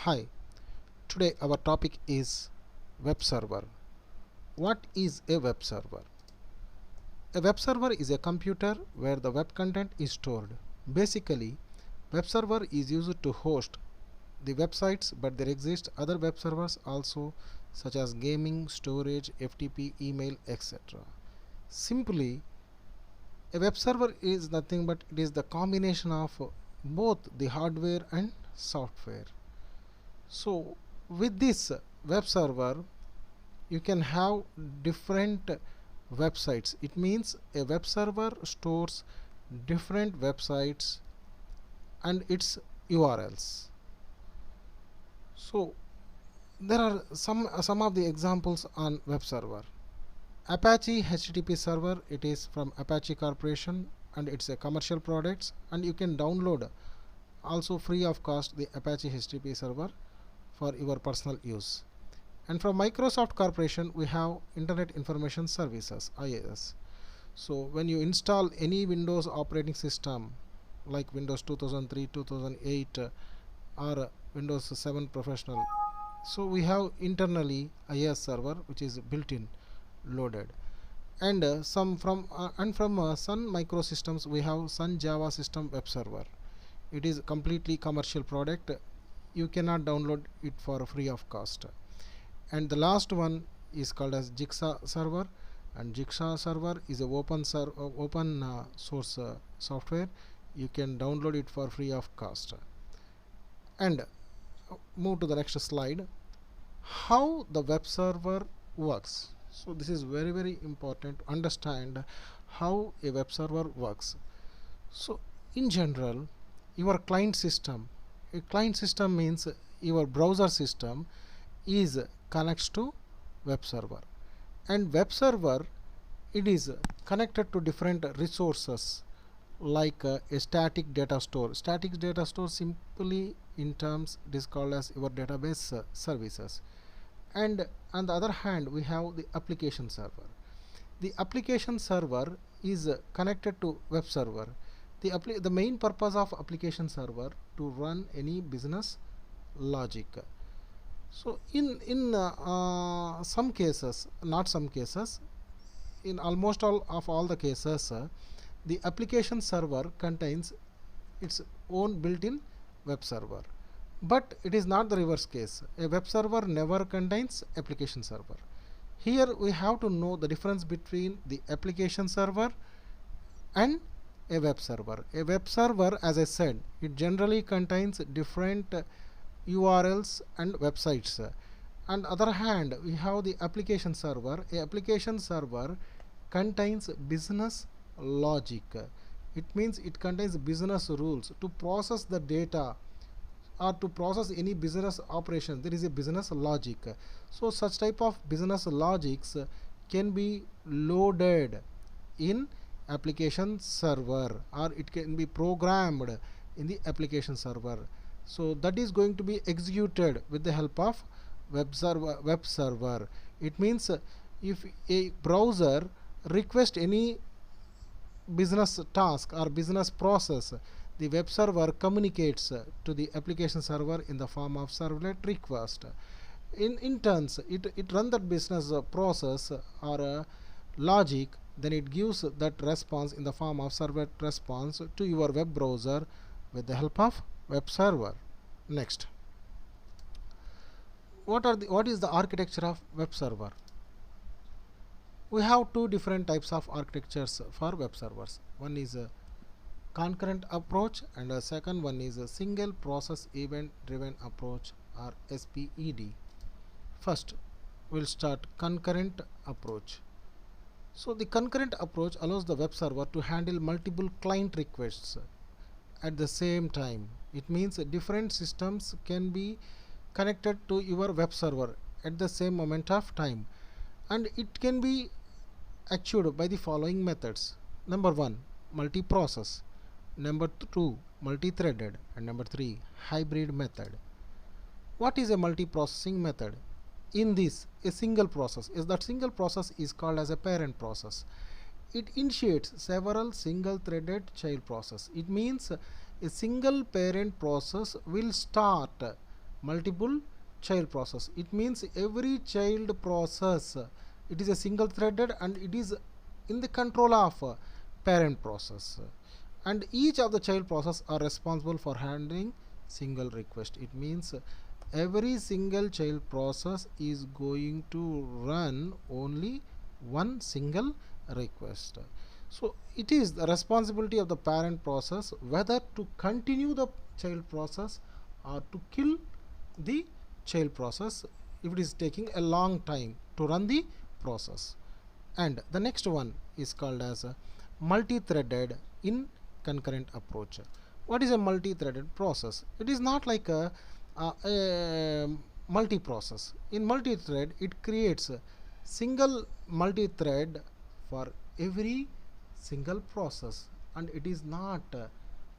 Hi, today our topic is web server. What is a web server? A web server is a computer where the web content is stored. Basically, web server is used to host the websites, but there exist other web servers also, such as gaming, storage, FTP, email, etc. Simply, a web server is nothing but it is the combination of both the hardware and software. So with this web server you can have different websites. It means a web server stores different websites and its URLs. So there are some of the examples on web server. Apache HTTP server, it is from Apache Corporation and it's a commercial product, and you can download also free of cost the Apache HTTP server for your personal use. And from Microsoft Corporation we have Internet Information Services, IIS. So when you install any Windows operating system like Windows 2003, 2008 or Windows 7 Professional, so we have internally IIS server which is built-in loaded. And from Sun Microsystems we have Sun Java System Web Server. It is completely commercial product. You cannot download it for free of cost. And the last one is called as Jigsaw server, and Jigsaw server is a open source software. You can download it for free of cost. And move to the next slide. How the web server works. So this is very important to understand how a web server works. So in general, your client system, a client system means your browser system is connects to web server, and web server, it is connected to different resources like a static data store. Static data store, simply in terms, it is called as your database services. And on the other hand we have the application server. The application server is connected to web server. The main purpose of application server to run any business logic. So in some cases, not some cases, in almost all the cases, the application server contains its own built-in web server. But it is not the reverse case. A web server never contains application server. Here we have to know the difference between the application server and a web server. A web server, as I said, it generally contains different URLs and websites. On the other hand, we have the application server. A application server contains business logic. It means it contains business rules to process the data or to process any business operation. There is a business logic. So such type of business logics can be loaded in application server, or it can be programmed in the application server. So that is going to be executed with the help of web server. It means if a browser requests any business task or business process, the web server communicates to the application server in the form of servlet request. In turns, it runs that business process or logic, then it gives that response in the form of servlet response to your web browser with the help of web server. Next, what is the architecture of web server? We have two different types of architectures for web servers. One is a concurrent approach, and the second one is a single process event driven approach, or SPED. First we'll start concurrent approach. So the concurrent approach allows the web server to handle multiple client requests at the same time. It means different systems can be connected to your web server at the same moment of time, and it can be achieved by the following methods. Number 1, multi-process. Number 2, multi-threaded. And number 3, hybrid method. What is a multi-processing method? In this, a single process is called as a parent process. It initiates several single-threaded child process. It means a single parent process will start multiple child process. It means every child process it is a single threaded and it is in the control of parent process, and each of the child process are responsible for handling single request. It means every single child process is going to run only one single request. So it is the responsibility of the parent process whether to continue the child process or to kill the child process if it is taking a long time to run the process. And the next one is called as a multi-threaded in concurrent approach. What is a multi-threaded process? It is not like a multi-process. In multi-thread it creates a single multi-thread for every single process, and it is not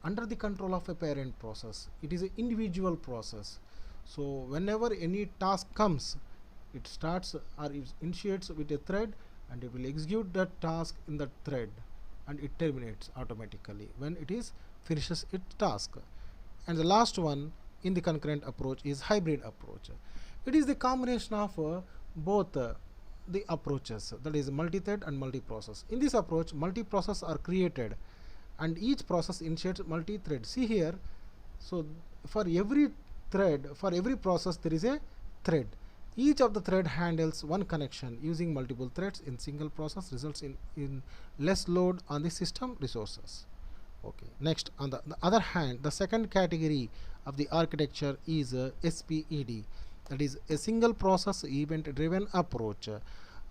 under the control of a parent process. It is an individual process. So whenever any task comes, it starts or it initiates with a thread and it will execute that task in that thread, and it terminates automatically when it is finishes its task. And the last one in the concurrent approach is hybrid approach. It is the combination of both the approaches, that is multi-thread and multi-process. In this approach, multi-process are created and each process initiates multi-thread. See here, so for every thread, for every process there is a thread. Each of the thread handles one connection. Using multiple threads in single process results in less load on the system resources. Okay. Next, on the other hand, the second category of the architecture is SPED, that is a single process event driven approach.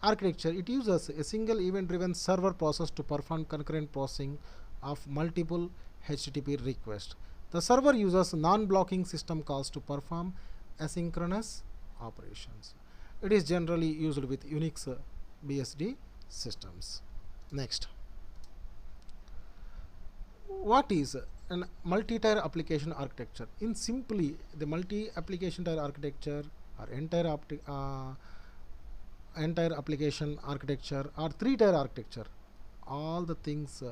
Architecture, it uses a single event driven server process to perform concurrent processing of multiple HTTP requests. The server uses non-blocking system calls to perform asynchronous operations. It is generally used with Unix BSD systems. Next, what is an multi-tier application architecture? In simply, the multi-application tier architecture or entire application architecture or three-tier architecture, all the things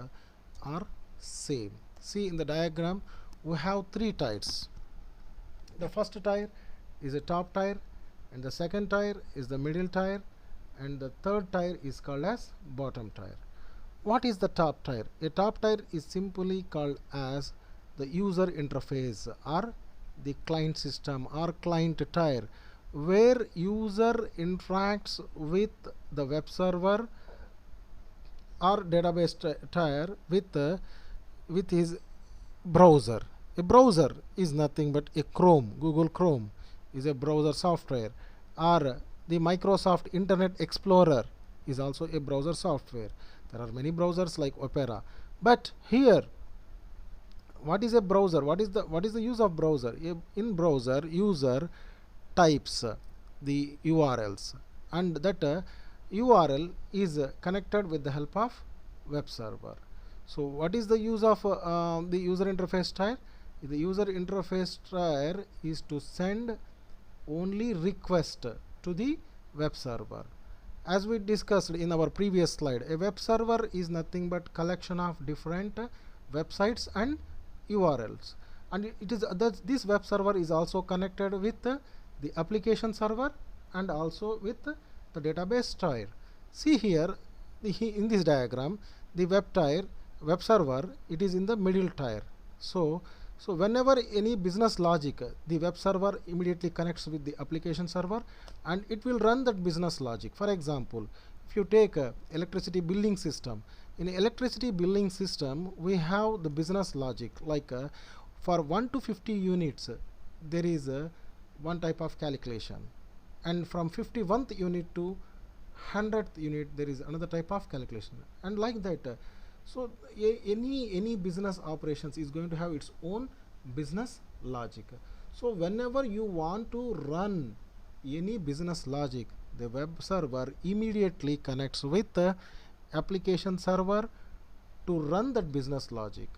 are same. See in the diagram, we have three tiers. The first tier is a top tier, and the second tier is the middle tier, and the third tier is called as bottom tier. What is the top tier? A top tier is simply called as the user interface or the client system or client tier, where user interacts with the web server or database tier with his browser. A browser is nothing but a Chrome. Google Chrome is a browser software, or the Microsoft Internet Explorer is also a browser software. There are many browsers like Opera, but here, what is a browser? What is the use of browser? In browser, user types the URLs, and that URL is connected with the help of web server. So what is the use of the user interface tier? The user interface tier is to send only request to the web server. As we discussed in our previous slide, a web server is nothing but collection of different websites and URLs, and it is this web server is also connected with the application server and also with the database tier. See here, in this diagram, the web server, it is in the middle tier. So whenever any business logic, the web server immediately connects with the application server and it will run that business logic. For example, if you take a electricity billing system, in electricity billing system we have the business logic, like for 1 to 50 units there is one type of calculation, and from 51st unit to 100th unit there is another type of calculation, and like that. So any business operations is going to have its own business logic. So whenever you want to run any business logic, the web server immediately connects with the application server to run that business logic.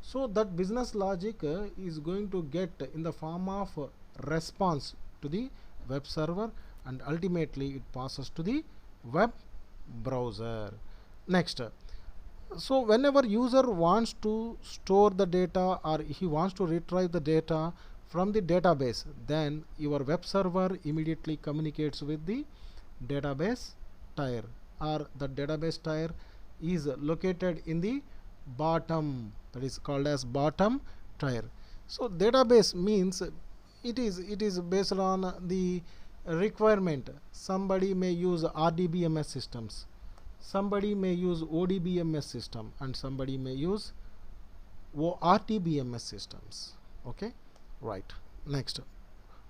So that business logic is going to get in the form of response to the web server, and ultimately it passes to the web browser. Next, so whenever user wants to store the data or he wants to retrieve the data from the database, then your web server immediately communicates with the database tier, or the database tier is located in the bottom, that is called as bottom tier. So database means it is based on the requirement. Somebody may use RDBMS systems, somebody may use ODBMS system, and somebody may use RTBMS systems. Okay, right. Next,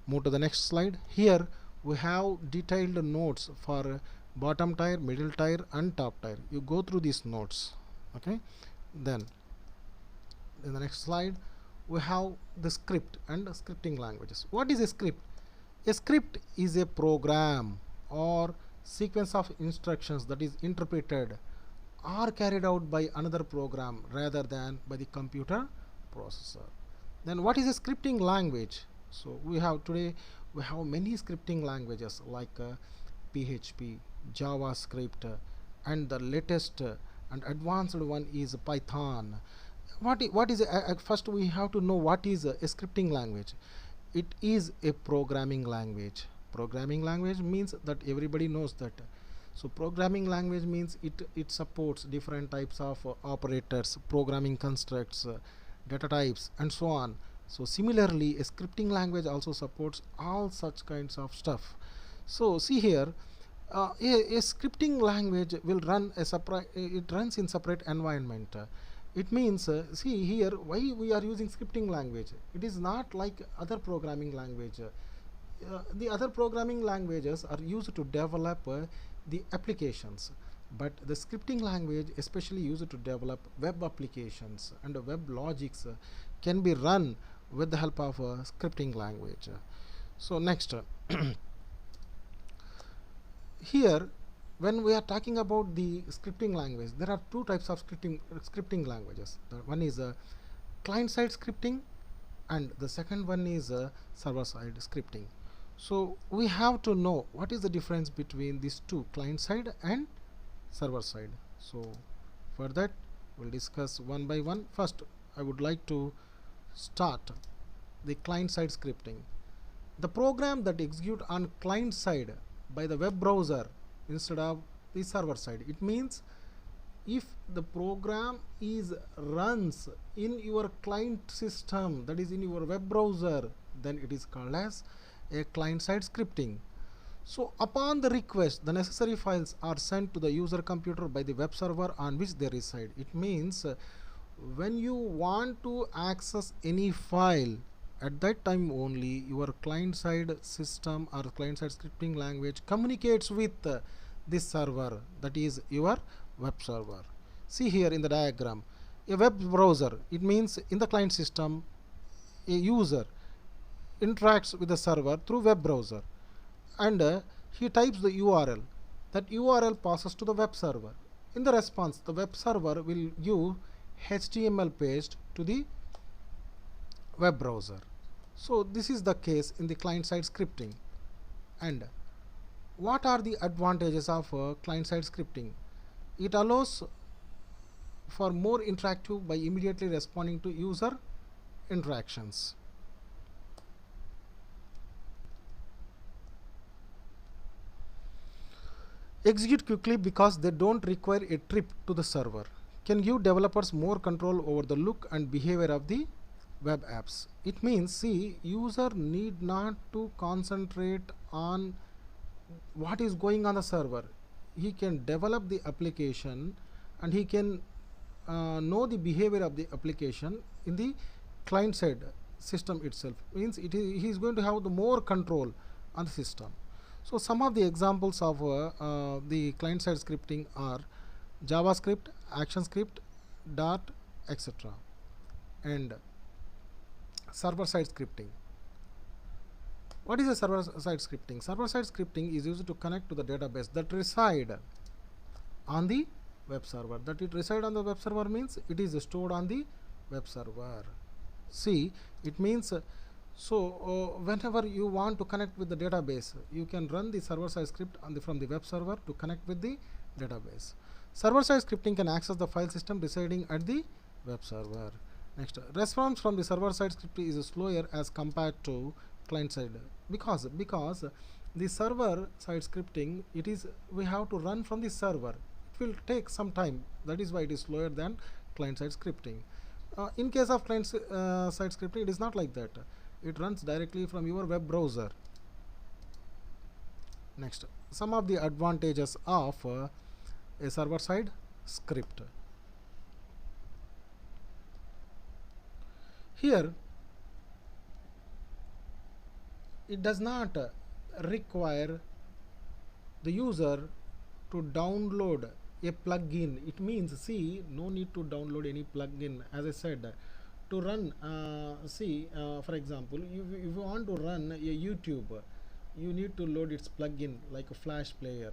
move to the next slide. Here we have detailed notes for bottom tier, middle tier, and top tier. You go through these notes. Okay, then in the next slide we have the script and scripting languages. What is a script? A script is a program or sequence of instructions that is interpreted or carried out by another program rather than by the computer processor. Then what is a scripting language? So we have many scripting languages like PHP, JavaScript, and the latest and advanced one is Python. What is first we have to know what is a scripting language. It is a programming language. Programming language means that everybody knows that. So programming language means it supports different types of operators, programming constructs, data types, and so on. So similarly, a scripting language also supports all such kinds of stuff. So see here, a scripting language will run it runs in separate environment. It means see here why we are using scripting language. It is not like other programming language. The other programming languages are used to develop the applications, but the scripting language especially used to develop web applications, and web logics can be run with the help of a scripting language. So next, here when we are talking about the scripting language, there are two types of scripting languages. The one is client-side scripting, and the second one is server-side scripting. So we have to know what is the difference between these two, client-side and server-side. So for that we'll discuss one by one. First, I would like to start the client-side scripting. The program that execute on client side by the web browser instead of the server side. It means if the program is runs in your client system, that is in your web browser, then it is called as a client-side scripting. So upon the request, the necessary files are sent to the user computer by the web server on which they reside. It means when you want to access any file, at that time only your client-side system or client-side scripting language communicates with this server, that is your web server. See here in the diagram, a web browser, it means in the client system a user interacts with the server through web browser, and he types the URL. That URL passes to the web server. In the response, the web server will give HTML page to the web browser. So this is the case in the client-side scripting. And what are the advantages of client-side scripting? It allows for more interactive by immediately responding to user interactions. Execute quickly because they don't require a trip to the server. Can give developers more control over the look and behavior of the web apps. It means, see, user need not to concentrate on what is going on the server. He can develop the application and he can know the behavior of the application in the client side system itself. Means he is going to have the more control on the system. So some of the examples of the client side scripting are JavaScript, ActionScript, Dart, etc. and server-side scripting. What is a server-side scripting? Server-side scripting is used to connect to the database that reside on the web server. That it reside on the web server means it is stored on the web server. See, it means whenever you want to connect with the database, you can run the server-side script from the web server to connect with the database. Server-side scripting can access the file system residing at the web server. Next, response from the server side script is slower as compared to client side, because the server side scripting, it is, we have to run from the server, it will take some time, that is why it is slower than client side scripting. In case of client side scripting, it is not like that, it runs directly from your web browser. Next, some of the advantages of a server side script. Here it does not require the user to download a plugin. It means, see, no need to download any plugin. As I said, to run, for example, if you want to run a YouTube, you need to load its plugin like a Flash player.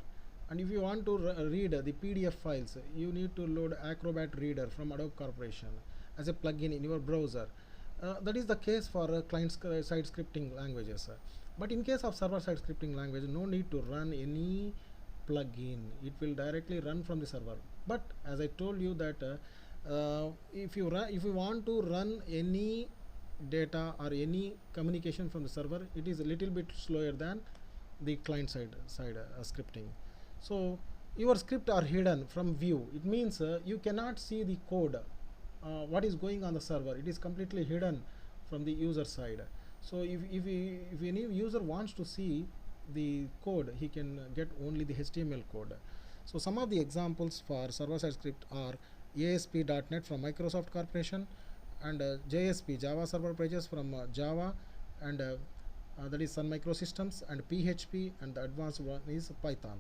And if you want to read the PDF files, you need to load Acrobat Reader from Adobe Corporation as a plugin in your browser. That is the case for client-side scripting languages. But in case of server-side scripting language, no need to run any plugin. It will directly run from the server. But as I told you that if you want to run any data or any communication from the server, it is a little bit slower than the client-side scripting. So your script are hidden from view. It means you cannot see the code, what is going on the server. It is completely hidden from the user side. So if any user wants to see the code, he can get only the HTML code. So some of the examples for server-side script are ASP.NET from Microsoft Corporation, and JSP, Java Server Pages from Java, and that is Sun Microsystems, and PHP, and the advanced one is Python.